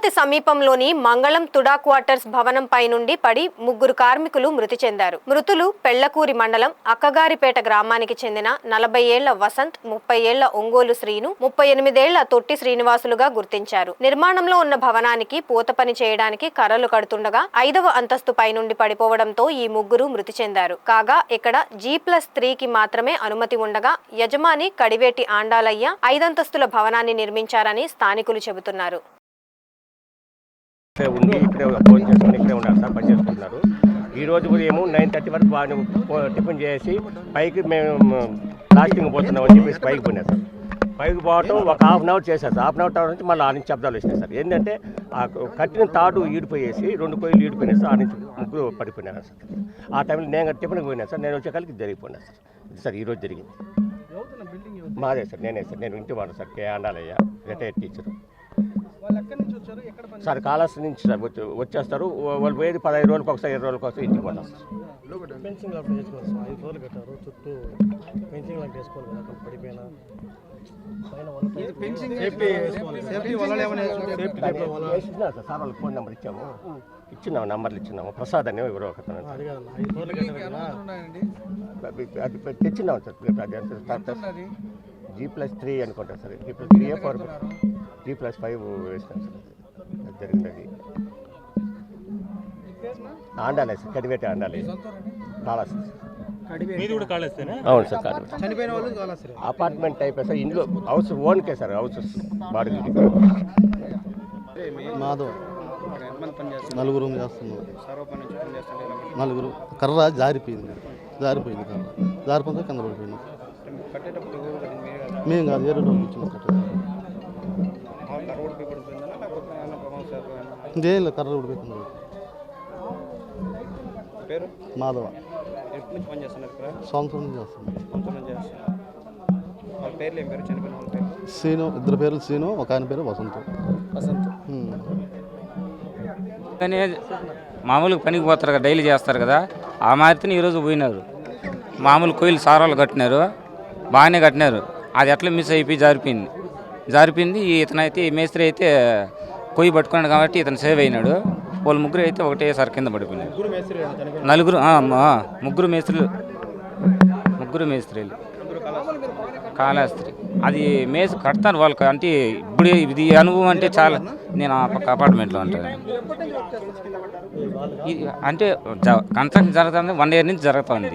తిరుపతి సమీపంలోని మంగళం తుడా క్వార్టర్స్ భవనంపై నుండి పడి ముగ్గురు కార్మికులు మృతి చెందారు. మృతులు పెళ్లకూరి మండలం అక్కగారిపేట గ్రామానికి చెందిన 40 ఏళ్ల వసంత్, 30 ఏళ్ల ఒంగోలు శ్రీను, 38 ఏళ్ల తొట్టి శ్రీనివాసులుగా గుర్తించారు. నిర్మాణంలో ఉన్న భవనానికి పూత పని చేయడానికి కర్రలు కడుతుండగా 5వ అంతస్తు పై నుండి పడిపోవడంతో ఈ ముగ్గురు మృతి చెందారు. కాగా ఇక్కడ G+3కి మాత్రమే అనుమతి ఉండగా యజమాని కడివేటి ఆండాలయ్య 5 అంతస్తుల భవనాన్ని నిర్మించారని స్థానికులు చెబుతున్నారు. ఇక్కడే ఫోన్ చేసుకుని ఇక్కడే ఉన్నారు సార్, పని చేసుకుంటున్నారు. ఈ రోజు ఉదయం 9:30 వరకు బాగా టిఫిన్ చేసి పైకి మేము లాస్టింగ్ పోతున్నాం అని చెప్పేసి పైకి పోయినా సార్. పైకి పోవటం ఒక హాఫ్ అన్ అవర్ చేశారు సార్. హాఫ్ అన్ అవర్ నుంచి మళ్ళీ ఆ నుంచి శబ్దాలు వచ్చినాయి సార్. ఏంటంటే ఆ కట్టిన తాడు ఈడిపోయేసి 2 కొయ్యలు ఈడిపోయినాయి సార్. ఆ నుంచి ముగ్గురు పడిపోయినారు సార్. ఆ టైంలో నేను టిఫిన్కి పోయినా సార్. నేను వచ్చేకాలకి జరిగిపోయినా సార్. ఇది సార్ ఈరోజు జరిగింది. మాదే సార్, నేనే సార్. నేను ఇంటి వాడు సార్, కే ఆండాలయ్య, రిటైర్డ్ టీచరు సార్. కాళహస్తి నుంచి సార్ వచ్చేస్తారు. వాళ్ళు పోయేది 15 రోజులకు ఒకసారి, 20 రోజులకు ఒకసారి ఇంటికి పోతారు సార్. ఫెన్సింగ్ లాంటి వేసుకోవాలి సార్. 5 ఫ్లోర్లు కట్టారు, చుట్టూ ఫెన్సింగ్ లాంటి వేసుకోవాలి కదా. అక్కడ పడిపోయినా సార్ వాళ్ళకి ఫోన్ నెంబర్ ఇచ్చినాము, నెంబర్లు ఇచ్చినాము. ప్రసాద్ అని ఎవరో ఒక అది తెచ్చినాము సార్. G+3 అనుకుంటా సార్. G+3 G+5 వేసినాం సార్. అది జరిగింది. ఆండాలే సార్, కడివేట ఆండాలే, కాళహస్తి. అవును sir, Kalahasti. Apartment type sir. ఇంట్లో హౌస్ ఓన్కే సార్, హౌసెస్ బాడీ. మాధవ్ నలుగురు చేస్తున్నారు. నలుగురు కర్ర జారిపోయింది కర్ర జారిపోతే కింద పడిపోయింది. మేము కాదు, వేరే రోజు కూర్చున్నాం కట్టేది. ఇంకేం కర్ర ఊడిపోతుంది. మాధవ సంవత్సరం నుంచి చేస్తున్నాం. శ్రీను, 2 పేర్లు శ్రీను, ఒక ఆయన పేరు వసంత్. కానీ మామూలుగా పనికి పోతారు కదా, డైలీ చేస్తారు కదా. ఆ మాదిరిని ఈరోజు పోయినారు. మామూలు కొయ్యలు సారాలు కట్టినారు, బాగానే కట్టినారు. అది ఎట్లా మిస్ అయిపోయి జారిపోయింది. ఇతనైతే మేస్త్రి అయితే కొయ్యి పట్టుకున్నాడు కాబట్టి ఇతను సేవ్ అయినాడు. వాళ్ళు ముగ్గురు అయితే ఒకటేసారి కింద పడిపోయినారు. ముగ్గురు మేస్త్రీలు కాళహస్తి. అది కడతారు వాళ్ళకి. అంటే ఇప్పుడు ఇది అనుభవం అంటే చాలా. నేను ఆ పక్క అపార్ట్మెంట్లో ఉంటాను. అంటే కన్స్ట్రక్షన్ జరుగుతుంది, 1 year నుంచి జరుగుతుంది.